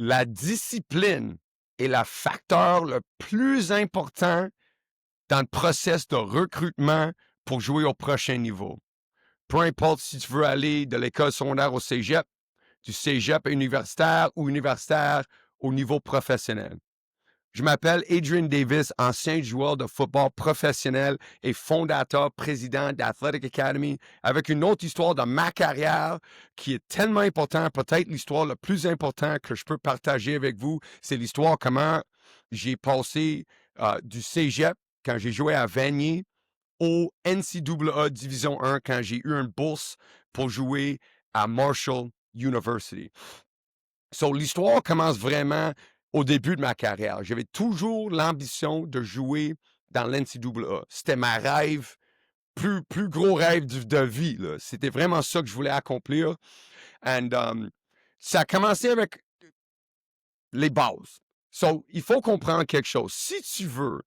la discipline est le facteur le plus important dans le process de recrutement pour jouer au prochain niveau. Peu importe si tu veux aller de l'école secondaire au cégep, du cégep universitaire ou universitaire au niveau professionnel. Je m'appelle Adrian Davis, ancien joueur de football professionnel et fondateur, président d'Athletic Academy, avec une autre histoire de ma carrière qui est tellement importante, peut-être l'histoire la plus importante que je peux partager avec vous, c'est l'histoire comment j'ai passé du cégep, quand j'ai joué à Vanier, au NCAA Division 1, quand j'ai eu une bourse pour jouer à Marshall University. So, l'histoire commence vraiment au début de ma carrière. J'avais toujours l'ambition de jouer dans l'NCAA. C'était ma rêve, plus gros rêve de vie. Là. C'était vraiment ça que je voulais accomplir. And ça a commencé avec les bases. So, il faut comprendre quelque chose. Si tu veux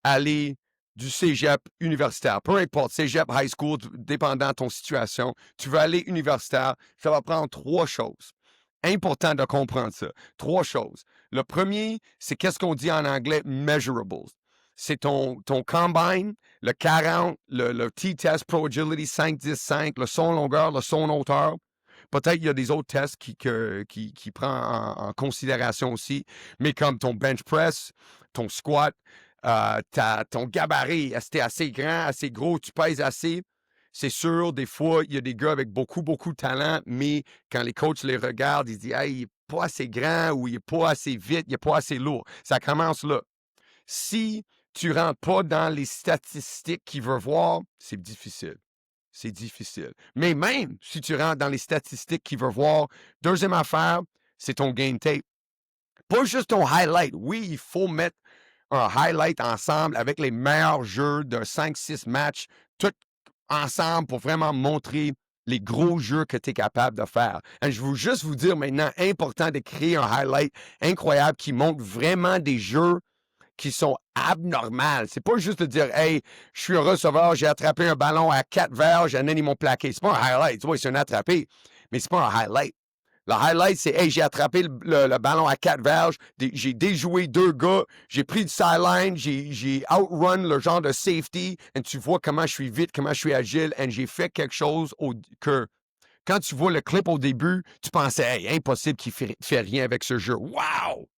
aller du cégep universitaire, peu importe, cégep, high school, dépendant de ton situation, tu veux aller universitaire, ça va prendre 3 choses. Important de comprendre ça. 3 choses. Le premier, c'est qu'est-ce qu'on dit en anglais measurables. C'est ton combine, le 40, le T-test Pro Agility 5-10-5, le son longueur, le son hauteur. Peut-être qu'il y a des autres tests qui prend en considération aussi, mais comme ton bench press, ton squat, ton gabarit, est-ce que t'es assez grand, assez gros, tu pèses assez? C'est sûr, des fois, il y a des gars avec beaucoup de talent, mais quand les coachs les regardent, ils se disent « Hey, il n'est pas assez grand ou il n'est pas assez vite, il n'est pas assez lourd. » Ça commence là. Si tu ne rentres pas dans les statistiques qu'il veut voir, c'est difficile. C'est difficile. Mais même si tu rentres dans les statistiques qu'il veut voir, deuxième affaire, c'est ton game tape. Pas juste ton highlight. Oui, il faut mettre un highlight ensemble avec les meilleurs jeux de 5-6 matchs, tout ensemble pour vraiment montrer les gros jeux que tu es capable de faire. Et je veux juste vous dire maintenant, important de créer un highlight incroyable qui montre vraiment des jeux qui sont abnormales. C'est pas juste de dire « Hey, je suis un receveur, j'ai attrapé un ballon à 4 verges, et ils m'ont plaqué. » C'est pas un highlight. Oui, c'est un attrapé, mais c'est pas un highlight. Le highlight, c'est « Hey, j'ai attrapé le ballon à 4 verges, j'ai déjoué 2 gars, j'ai pris du sideline, j'ai outrun le genre de safety, et tu vois comment je suis vite, comment je suis agile, et j'ai fait quelque chose que quand tu vois le clip au début, tu pensais « Hey, impossible qu'il fait rien avec ce jeu. » Wow!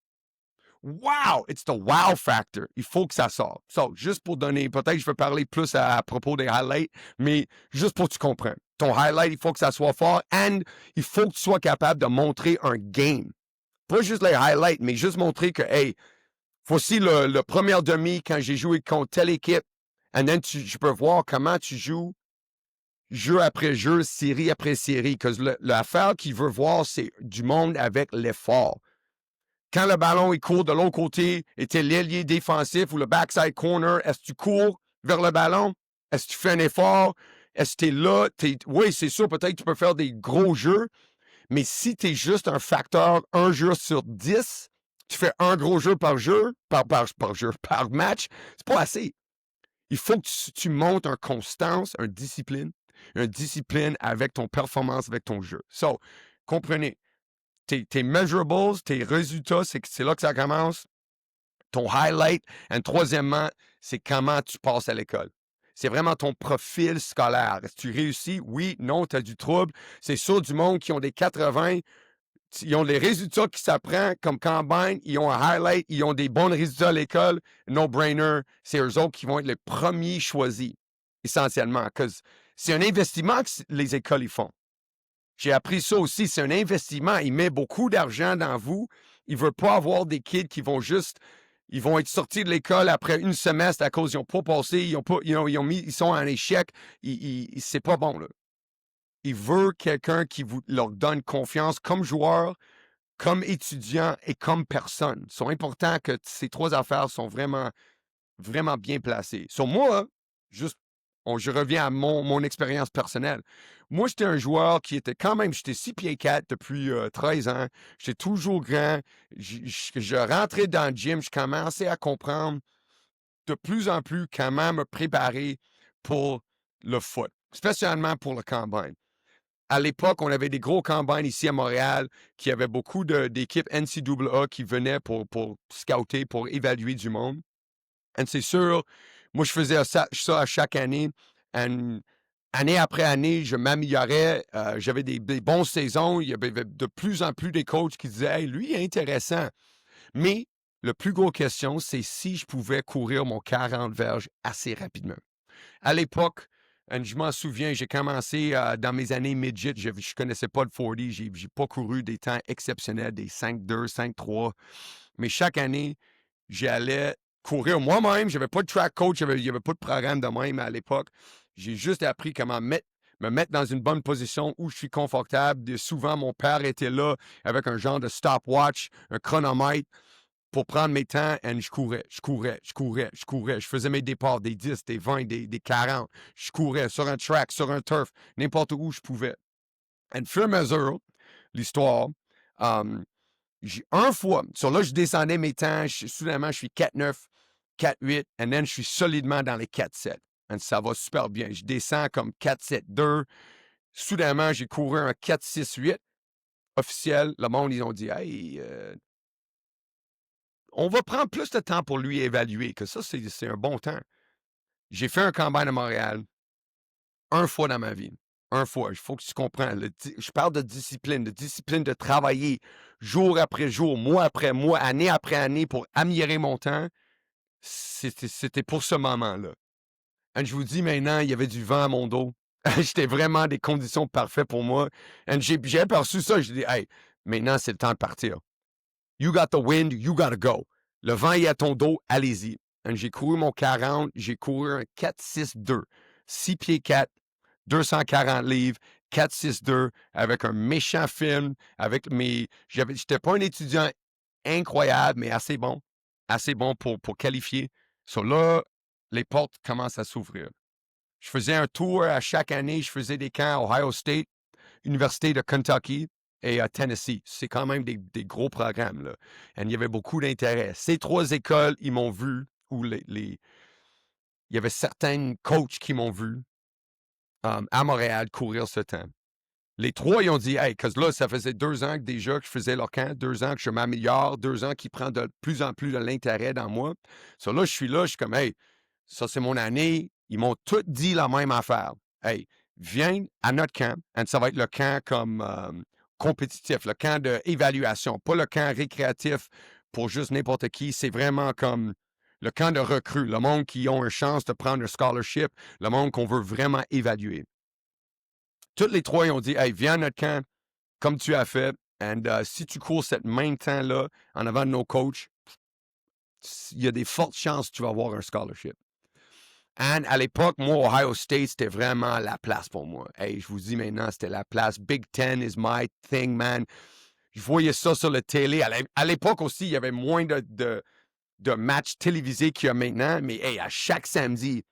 Wow! It's the wow factor. Il faut que ça sorte. So, juste pour donner, peut-être que je vais parler plus à propos des highlights, mais juste pour que tu comprennes. Ton highlight, il faut que ça soit fort and il faut que tu sois capable de montrer un game. Pas juste les highlights, mais juste montrer que, hey, voici le premier demi quand j'ai joué contre telle équipe. And then, je peux voir comment tu joues jeu après jeu, série après série. Parce que l'affaire qu'il veut voir, c'est du monde avec l'effort. Quand le ballon il court de l'autre côté et t'es l'ailier défensif ou le backside corner, est-ce que tu cours vers le ballon? Est-ce que tu fais un effort? Est-ce que t'es là? Oui, c'est sûr, peut-être que tu peux faire des gros jeux, mais si tu es juste un facteur 1 jeu sur 10, tu fais un gros jeu par jeu, par match, c'est pas assez. Il faut que tu montes une constance, une discipline avec ton performance, avec ton jeu. So, comprenez, tes measurables, tes résultats, c'est là que ça commence. Ton highlight. Et troisièmement, c'est comment tu passes à l'école. C'est vraiment ton profil scolaire. Est-ce que tu réussis? Oui, non, tu as du trouble. C'est sûr du monde qui ont des 80, ils ont les résultats qui s'apprennent comme combine, ils ont un highlight, ils ont des bons résultats à l'école. No-brainer, c'est eux autres qui vont être les premiers choisis, essentiellement. Parce que c'est un investissement que les écoles ils font. J'ai appris ça aussi, c'est un investissement. Il met beaucoup d'argent dans vous. Il ne veut pas avoir des kids qui vont ils vont être sortis de l'école après une semestre à cause qu'ils n'ont pas passé, ils sont en échec. C'est pas bon, là. Il veut quelqu'un qui leur donne confiance comme joueur, comme étudiant et comme personne. C'est important que ces 3 affaires sont vraiment, vraiment bien placées. Sur moi, juste je reviens à mon expérience personnelle. Moi, j'étais un joueur qui était quand même, j'étais 6 pieds 4 depuis 13 ans. J'étais toujours grand. Je rentrais dans le gym, je commençais à comprendre de plus en plus comment me préparer pour le foot, spécialement pour le combine. À l'époque, on avait des gros combines ici à Montréal qui avaient beaucoup d'équipes NCAA qui venaient pour scouter, pour évaluer du monde. Et c'est sûr, moi, je faisais ça à chaque année. Et année après année, je m'améliorais. J'avais des bonnes saisons. Il y avait de plus en plus des coachs qui disaient « Hey, lui, il est intéressant. » Mais la plus grosse question, c'est si je pouvais courir mon 40 verges assez rapidement. À l'époque, je m'en souviens, j'ai commencé dans mes années midget, je ne connaissais pas le 40, j'ai pas couru des temps exceptionnels, des 5-2, 5-3. Mais chaque année, j'allais courir moi-même. Je n'avais pas de track coach, il n'y avait pas de programme de même à l'époque. J'ai juste appris comment me mettre dans une bonne position où je suis confortable. Souvent, mon père était là avec un genre de stopwatch, un chronomètre pour prendre mes temps, et je courais. Je faisais mes départs, des 10, des 20, des 40. Je courais sur un track, sur un turf, n'importe où je pouvais. Et fur et à mesure, l'histoire, un fois, sur là, je descendais mes temps, soudainement, je suis 4-9, 4-8, et then je suis solidement dans les 4-7. Et ça va super bien. Je descends comme 4-7-2. Soudainement, j'ai couru un 4-6-8 officiel. Le monde, ils ont dit, hey, on va prendre plus de temps pour lui évaluer, que ça, c'est un bon temps. J'ai fait un combine à Montréal, une fois dans ma vie. Une fois. Il faut que tu comprennes. Je parle de discipline de travailler jour après jour, mois après mois, année après année pour améliorer mon temps. C'était pour ce moment-là. Et je vous dis maintenant, il y avait du vent à mon dos. J'étais vraiment des conditions parfaites pour moi. Et j'ai aperçu ça. J'ai dit, hey, maintenant, c'est le temps de partir. You got the wind, you gotta go. Le vent est à ton dos, allez-y. J'ai couru mon 40, j'ai couru un 4-6-2. 6 pieds 4, 240 livres, 4-6-2, avec un méchant film, avec mes... J'étais pas un étudiant incroyable, mais assez bon pour qualifier. So là, les portes commencent à s'ouvrir. Je faisais un tour à chaque année, je faisais des camps à Ohio State, Université de Kentucky, et à Tennessee. C'est quand même des gros programmes, là. Et il y avait beaucoup d'intérêt. Ces 3 écoles, ils m'ont vu, ou il y avait certains coachs qui m'ont vu à Montréal courir ce temps. Les 3, ils ont dit, hey, parce que là, ça faisait 2 ans que déjà que je faisais leur camp, 2 ans que je m'améliore, 2 ans qui prend de plus en plus de l'intérêt dans moi. So là, je suis comme, hey, ça, c'est mon année. Ils m'ont tous dit la même affaire. Hey, viens à notre camp, et ça va être le camp comme compétitif, le camp d'évaluation, pas le camp récréatif pour juste n'importe qui. C'est vraiment comme le camp de recrues, le monde qui ont une chance de prendre un scholarship, le monde qu'on veut vraiment évaluer. Toutes les 3, ils ont dit, hey, viens à notre camp comme tu as fait, et si tu cours cette même temps-là en avant de nos coachs, il y a des fortes chances que tu vas avoir un scholarship. Et à l'époque, moi, Ohio State, c'était vraiment la place pour moi. Hey, je vous dis maintenant, c'était la place. Big Ten is my thing, man. Je voyais ça sur la télé. À l'époque aussi, il y avait moins de matchs télévisés qu'il y a maintenant. Mais hey, à chaque samedi,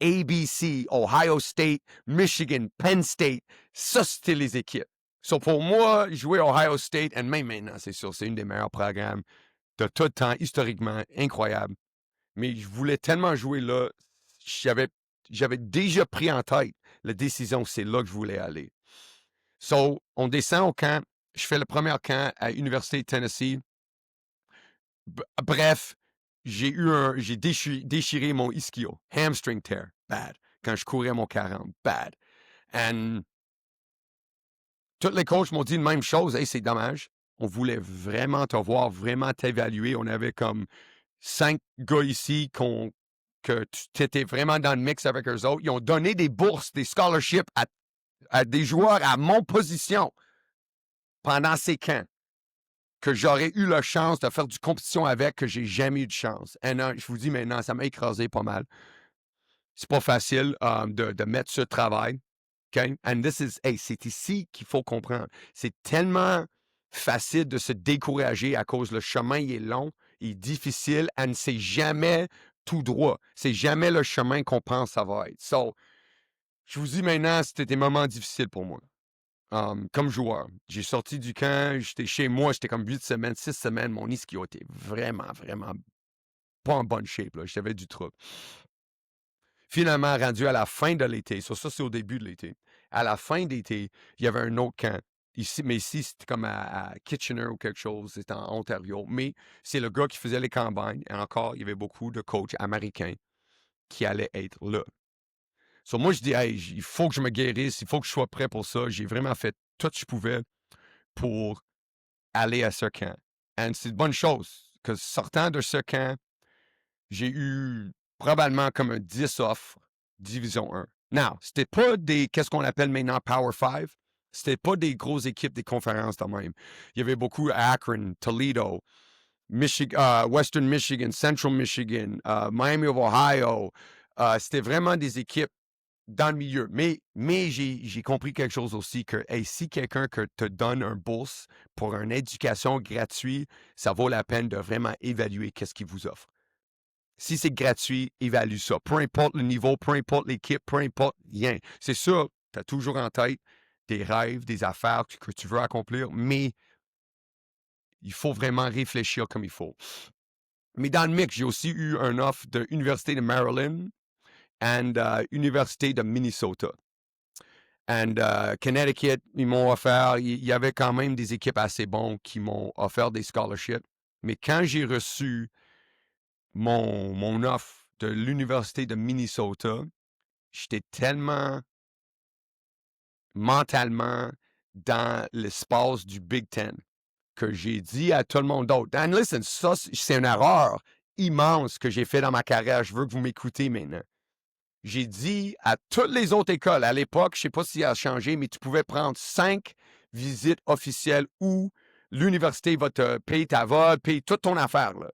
ABC, Ohio State, Michigan, Penn State, ça, c'était les équipes. So, pour moi, jouer Ohio State, et même maintenant, c'est sûr, c'est une des meilleurs programmes de tout temps, historiquement, incroyable. Mais je voulais tellement jouer là, j'avais déjà pris en tête la décision que c'est là que je voulais aller. So, on descend au camp. Je fais le premier camp à l'Université de Tennessee. Bref, j'ai déchiré mon ischio. Hamstring tear. Bad. Quand je courais mon 40. Bad. And tous les coachs m'ont dit la même chose. Hey, c'est dommage. On voulait vraiment te voir, vraiment t'évaluer. On avait comme 5 gars ici que tu étais vraiment dans le mix avec eux autres. Ils ont donné des bourses, des scholarships à des joueurs à mon position pendant ces camps que j'aurais eu la chance de faire du compétition avec, que j'ai jamais eu de chance. Et non, je vous dis maintenant, ça m'a écrasé pas mal. C'est pas facile de mettre ce travail. Okay? And c'est ici qu'il faut comprendre. C'est tellement facile de se décourager à cause le chemin il est long, il est difficile, et c'est jamais tout droit. C'est jamais le chemin qu'on pense ça va être. So, je vous dis maintenant, c'était des moments difficiles pour moi. Comme joueur. J'ai sorti du camp, j'étais chez moi, j'étais comme 8 semaines, 6 semaines. Mon ischio était vraiment, vraiment pas en bonne shape. Là. J'avais du trouble. Finalement, rendu à la fin de l'été, ça c'est au début de l'été. À la fin d'été, il y avait un autre camp. Ici, mais ici, c'était comme à Kitchener ou quelque chose, c'était en Ontario. Mais c'est le gars qui faisait les campagnes. Et encore, il y avait beaucoup de coachs américains qui allaient être là. So, moi, je dis, hey, il faut que je me guérisse, il faut que je sois prêt pour ça. J'ai vraiment fait tout ce que je pouvais pour aller à ce camp. Et c'est une bonne chose, que sortant de ce camp, j'ai eu probablement comme un 10 offres Division 1. Non, c'était pas des, qu'est-ce qu'on appelle maintenant Power 5. C'était pas des grosses équipes des conférences de même. Il y avait beaucoup à Akron, Toledo, Western Michigan, Central Michigan, Miami of Ohio. C'était vraiment des équipes dans le milieu. Mais j'ai compris quelque chose aussi, que hey, si quelqu'un te donne un bourse pour une éducation gratuite, ça vaut la peine de vraiment évaluer qu'est-ce qu'il vous offre. Si c'est gratuit, évalue ça. Peu importe le niveau, peu importe l'équipe, peu importe rien. C'est sûr, tu as toujours en tête des rêves, des affaires que tu veux accomplir, mais il faut vraiment réfléchir comme il faut. Mais dans le mix, j'ai aussi eu un offre de l'Université de Maryland et Université de Minnesota. Et Connecticut, ils m'ont offert, il y avait quand même des équipes assez bonnes qui m'ont offert des scholarships. Mais quand j'ai reçu mon offre de l'Université de Minnesota, j'étais tellement mentalement dans l'espace du Big Ten que j'ai dit à tout le monde d'autre, and listen, ça, c'est une erreur immense que j'ai fait dans ma carrière. Je veux que vous m'écoutez maintenant. J'ai dit à toutes les autres écoles, à l'époque, je ne sais pas si ça a changé, mais tu pouvais prendre 5 visites officielles où l'université va te payer ta vol, payer toute ton affaire. Là.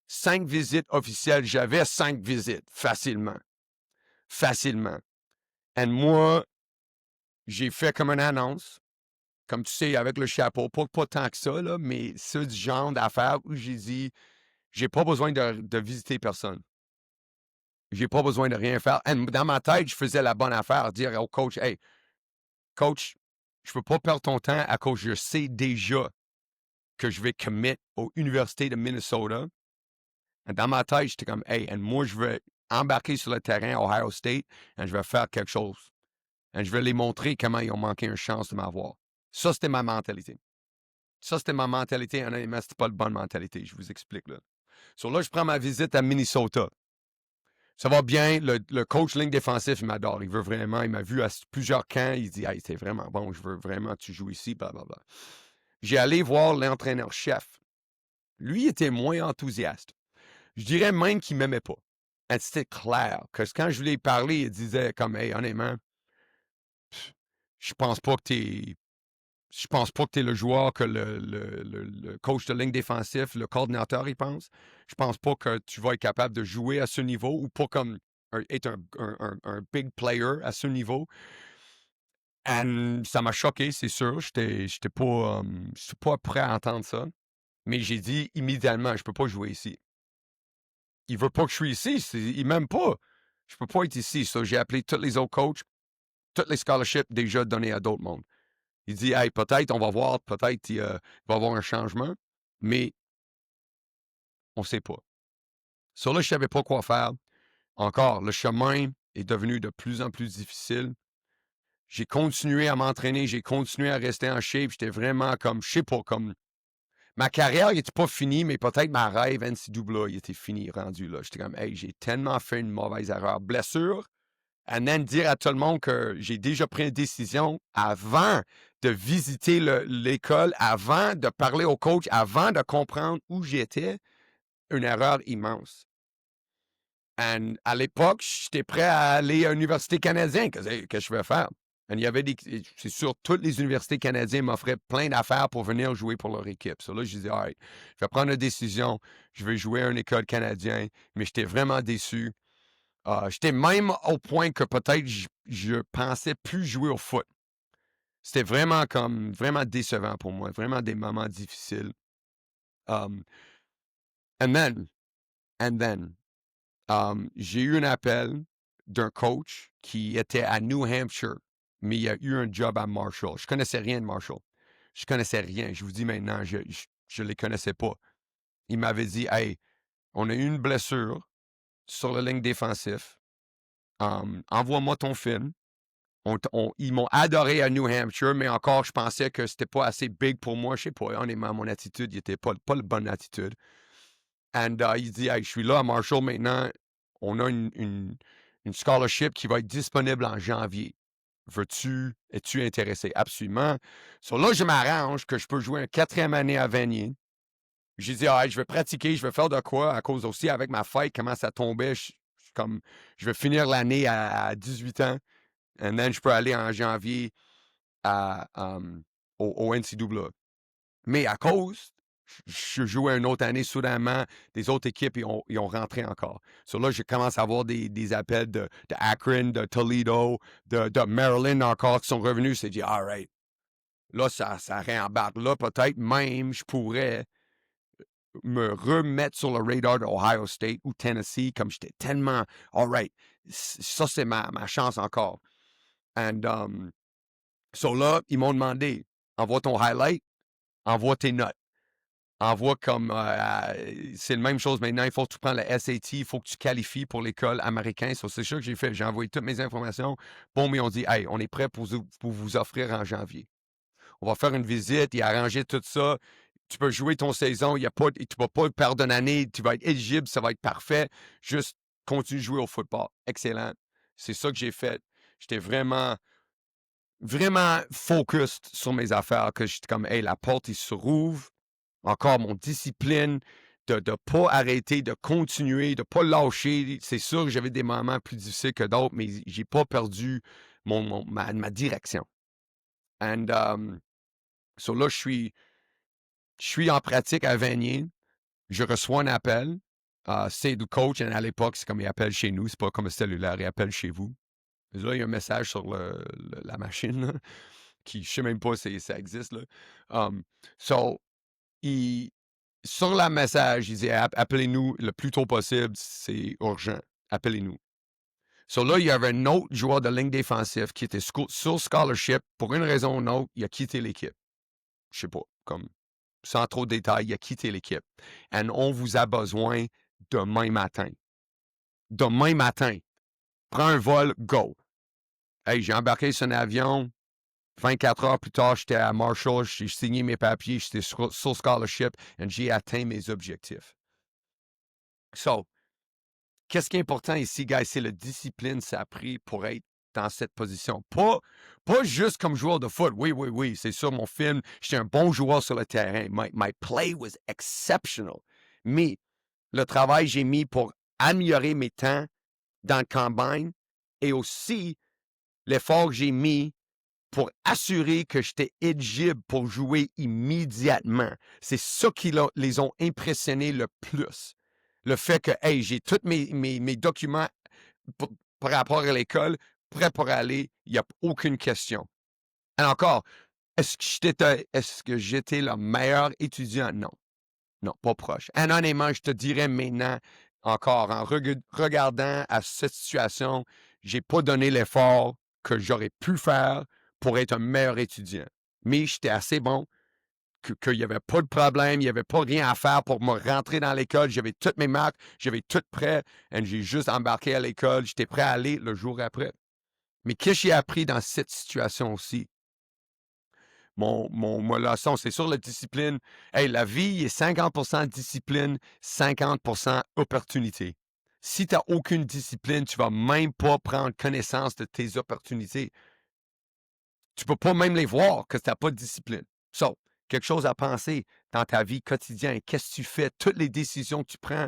5 visites officielles, j'avais 5 visites, facilement. Facilement. Et moi, j'ai fait comme une annonce, comme tu sais, avec le chapeau, pas tant que ça, là, mais c'est du genre d'affaires où j'ai dit, j'ai pas besoin de visiter personne. J'ai pas besoin de rien faire. Et dans ma tête, je faisais la bonne affaire, dire au coach, hey, coach, je peux pas perdre ton temps à cause je sais déjà que je vais commit aux universités de Minnesota. Et dans ma tête, j'étais comme, hey, et moi, je vais embarquer sur le terrain Ohio State et je vais faire quelque chose. Et je vais les montrer comment ils ont manqué une chance de m'avoir. Ça, c'était ma mentalité. Ça, c'était ma mentalité. Honnêtement, c'était pas la bonne mentalité. Je vous explique, là. Sur là, je prends ma visite à Minnesota. Ça va bien. Le coach ligne défensif, il m'adore. Il veut vraiment, il m'a vu à plusieurs camps. Il dit, hey, c'est vraiment bon. Je veux vraiment que tu joues ici, blablabla. J'ai allé voir l'entraîneur-chef. Lui était moins enthousiaste. Je dirais même qu'il ne m'aimait pas. Et c'était clair que quand je lui ai parlé, il disait comme, hey, honnêtement, je pense pas que tu es le joueur que le coach de ligne défensif, le coordinateur, il pense. Je pense pas que tu vas être capable de jouer à ce niveau ou pas comme être un big player à ce niveau. Et ça m'a choqué, c'est sûr. J'étais pas prêt à entendre ça. Mais j'ai dit immédiatement, je peux pas jouer ici. Il veut pas que je sois ici. Il m'aime pas. Je peux pas être ici. So, j'ai appelé tous les autres coachs, tous les scholarships déjà donnés à d'autres mondes. Il dit, hey, peut-être, on va voir, peut-être il va y avoir un changement, mais on ne sait pas. Sur là, je ne savais pas quoi faire. Encore, le chemin est devenu de plus en plus difficile. J'ai continué à m'entraîner, j'ai continué à rester en shape. J'étais vraiment comme, je sais pas, comme. Ma carrière n'était pas finie, mais peut-être ma rêve NCAA, il était fini, rendu là. J'étais comme, hey, j'ai tellement fait une mauvaise erreur. Blessure, à même dire à tout le monde que j'ai déjà pris une décision avant de visiter l'école, avant de parler au coach, avant de comprendre où j'étais, une erreur immense. Et à l'époque, j'étais prêt à aller à l'Université canadienne. Qu'est-ce que je vais faire? Et il y avait c'est sûr, toutes les universités canadiennes m'offraient plein d'affaires pour venir jouer pour leur équipe. So là, je disais, all right, je vais prendre une décision, je vais jouer à une école canadienne, mais j'étais vraiment déçu. J'étais même au point que peut-être je pensais plus jouer au foot. C'était vraiment comme vraiment décevant pour moi, vraiment des moments difficiles. Um, and then, j'ai eu un appel d'un coach qui était à New Hampshire, mais il a eu un job à Marshall. Je connaissais rien de Marshall. Je connaissais rien. Je vous dis maintenant, je les connaissais pas. Il m'avait dit, hey, on a eu une blessure sur la ligne défensive. Envoie-moi ton film. Ils m'ont adoré à New Hampshire, mais encore, je pensais que c'était pas assez big pour moi. Je sais pas, honnêtement, mon attitude n'était pas la bonne attitude. And il dit, hey, je suis là à Marshall maintenant. On a une scholarship qui va être disponible en janvier. Es-tu intéressé? Absolument. So là, je m'arrange que je peux jouer une 4e année à Vanier. J'ai dit, je vais pratiquer, je vais faire de quoi, à cause aussi avec ma fête, comment ça tombait. Je vais finir l'année à 18 ans. And then, je peux aller en janvier au NCAA. Mais à cause, je jouais une autre année, soudainement, des autres équipes, ils ont rentré encore. So là, je commence à avoir des appels de Akron, de Toledo, de Maryland encore qui sont revenus. C'est dit, all right. Là, ça réembarque. Là, peut-être même, je pourrais me remettre sur le radar d'Ohio State ou Tennessee, comme j'étais tellement, all right, ça, c'est ma chance encore. And, so là, ils m'ont demandé, envoie ton highlight, envoie tes notes. Envoie comme, c'est la même chose maintenant, il faut que tu prennes le SAT, il faut que tu qualifies pour l'école américaine. So, c'est ça que j'ai fait. J'ai envoyé toutes mes informations. Bon, mais on dit, hey, on est prêt pour vous offrir en janvier. On va faire une visite, il a arrangé tout ça. Tu peux jouer ton saison, tu ne vas pas perdre une année, tu vas être éligible, ça va être parfait. Juste continue de jouer au football. Excellent. C'est ça que j'ai fait. J'étais vraiment, vraiment focused sur mes affaires, que j'étais comme, hey, la porte, il se rouvre. Encore mon discipline, de ne pas arrêter, de continuer, de ne pas lâcher. C'est sûr que j'avais des moments plus difficiles que d'autres, mais j'ai pas perdu ma direction. And so là, je suis en pratique à Vanier. Je reçois un appel. C'est du coach. À l'époque, c'est comme il appelle chez nous. C'est pas comme un cellulaire, il appelle chez vous. Là, il y a un message sur la machine, là, qui, je sais même pas si ça existe. Là. Sur la message, il dit appelez-nous le plus tôt possible, c'est urgent. Appelez-nous. So là, il y avait un autre joueur de ligne défensive qui était sur scholarship. Pour une raison ou une autre, il a quitté l'équipe. Je sais pas, comme sans trop de détails, il a quitté l'équipe. Et on vous a besoin demain matin. Demain matin. Prends un vol, go. Hey, j'ai embarqué sur un avion. 24 heures plus tard, j'étais à Marshall, j'ai signé mes papiers, j'étais sur scholarship et j'ai atteint mes objectifs. So, qu'est-ce qui est important ici, guys, c'est la discipline, ça a pris pour être dans cette position. Pas juste comme joueur de foot. Oui, c'est sûr, mon film, j'étais un bon joueur sur le terrain. My play was exceptional. Mais le travail que j'ai mis pour améliorer mes temps dans le combine et aussi l'effort que j'ai mis pour assurer que j'étais éligible pour jouer immédiatement. C'est ça qui les ont impressionnés le plus. Le fait que, hey, j'ai tous mes documents par rapport à l'école, prêts pour aller, il n'y a aucune question. Et encore, est-ce que j'étais le meilleur étudiant? Non. Non, pas proche. Et honnêtement, je te dirais maintenant, encore, en regardant à cette situation, j'ai pas donné l'effort que j'aurais pu faire pour être un meilleur étudiant. Mais j'étais assez bon, qu'il n'y avait pas de problème, il n'y avait pas rien à faire pour me rentrer dans l'école. J'avais toutes mes marques, j'avais tout prêt, et j'ai juste embarqué à l'école. J'étais prêt à aller le jour après. Mais qu'est-ce que j'ai appris dans cette situation aussi? Mon leçon, c'est sur la discipline. Hey, la vie est 50% discipline, 50% opportunité. Si tu n'as aucune discipline, tu ne vas même pas prendre connaissance de tes opportunités. Tu ne peux pas même les voir que tu n'as pas de discipline. So, quelque chose à penser dans ta vie quotidienne. Qu'est-ce que tu fais? Toutes les décisions que tu prends,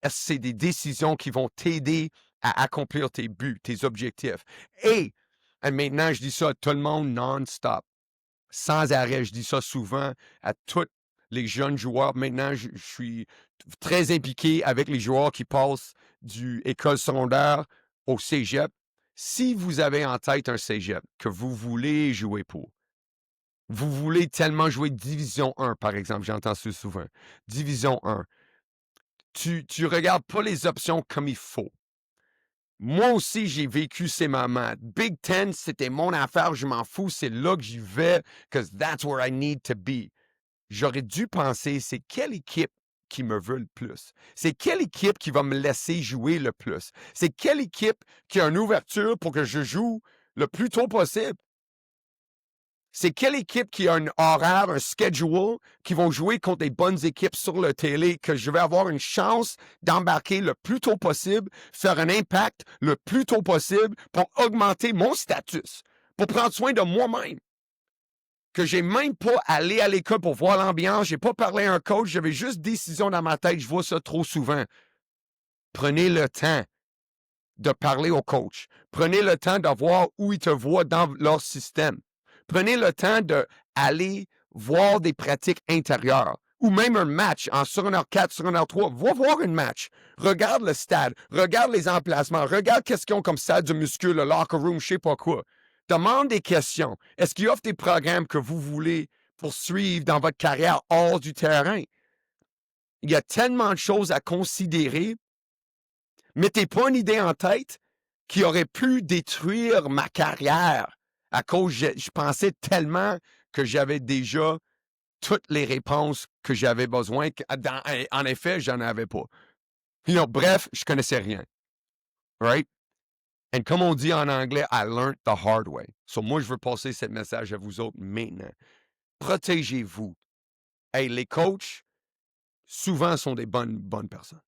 est-ce que c'est des décisions qui vont t'aider à accomplir tes buts, tes objectifs? Et maintenant, je dis ça à tout le monde non-stop. Sans arrêt, je dis ça souvent à tous les jeunes joueurs. Maintenant, je suis très impliqué avec les joueurs qui passent du école secondaire au cégep. Si vous avez en tête un cégep que vous voulez jouer pour, vous voulez tellement jouer Division 1, par exemple, j'entends ça souvent. Division 1. Tu regardes pas les options comme il faut. Moi aussi, j'ai vécu ces moments. Big Ten, c'était mon affaire, je m'en fous, c'est là que j'y vais, because that's where I need to be. J'aurais dû penser, c'est quelle équipe qui me veut le plus? C'est quelle équipe qui va me laisser jouer le plus? C'est quelle équipe qui a une ouverture pour que je joue le plus tôt possible. C'est quelle équipe qui a un horaire, un schedule, qui vont jouer contre des bonnes équipes sur le télé, que je vais avoir une chance d'embarquer le plus tôt possible, faire un impact le plus tôt possible pour augmenter mon status, pour prendre soin de moi-même. Que j'ai même pas allé à l'école pour voir l'ambiance, j'ai pas parlé à un coach, j'avais juste décision dans ma tête, je vois ça trop souvent. Prenez le temps de parler au coach. Prenez le temps de voir où ils te voient dans leur système. Prenez le temps d'aller voir des pratiques intérieures ou même un match en secondaire 4, secondaire 3. Va voir un match. Regarde le stade. Regarde les emplacements. Regarde qu'est-ce qu'ils ont comme stade de muscu, le locker room, je sais pas quoi. Demande des questions. Est-ce qu'ils offrent des programmes que vous voulez poursuivre dans votre carrière hors du terrain? Il y a tellement de choses à considérer. Mettez pas une idée en tête qui aurait pu détruire ma carrière à cause, je pensais tellement que j'avais déjà toutes les réponses que j'avais besoin. En effet, j'en avais pas. Bref, je connaissais rien. Right? Et comme on dit en anglais, I learned the hard way. So moi, je veux passer ce message à vous autres maintenant. Protégez-vous. Hey, les coachs, souvent, sont des bonnes personnes.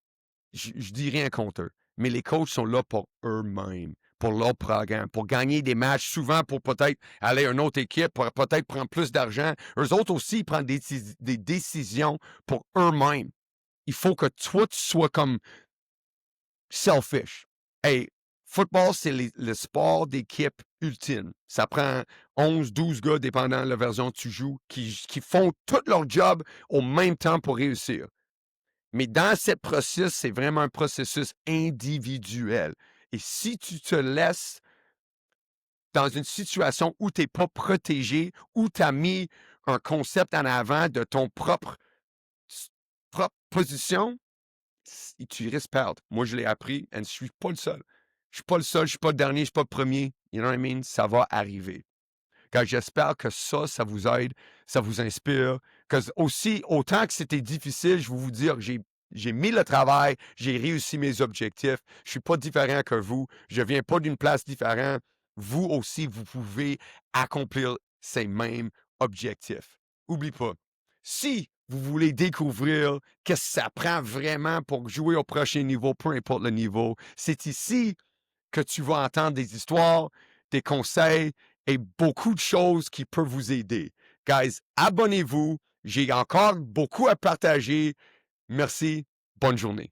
Je dis rien contre eux. Mais les coachs sont là pour eux-mêmes, pour leur programme, pour gagner des matchs, souvent pour peut-être aller à une autre équipe, pour peut-être prendre plus d'argent. Eux autres aussi, ils prennent des décisions pour eux-mêmes. Il faut que toi, tu sois comme selfish. Hey, football, c'est le sport d'équipe ultime. Ça prend 11, 12 gars, dépendant de la version que tu joues, qui font tout leur job au même temps pour réussir. Mais dans ce processus, c'est vraiment un processus individuel. Et si tu te laisses dans une situation où tu n'es pas protégé, où tu as mis un concept en avant de ton propre position, tu risques de perdre. Moi, je l'ai appris et je ne suis pas le seul. Je ne suis pas le seul, je ne suis pas le dernier, je ne suis pas le premier. You know what I mean? Ça va arriver. Car j'espère que ça vous aide, ça vous inspire. Que aussi, autant que c'était difficile, je vais vous dire que j'ai mis le travail, j'ai réussi mes objectifs. Je ne suis pas différent que vous. Je ne viens pas d'une place différente. Vous aussi, vous pouvez accomplir ces mêmes objectifs. Oublie pas. Si vous voulez découvrir qu'est-ce que ça prend vraiment pour jouer au prochain niveau, peu importe le niveau, c'est ici que tu vas entendre des histoires, des conseils et beaucoup de choses qui peuvent vous aider. Guys, abonnez-vous. J'ai encore beaucoup à partager. Merci. Bonne journée.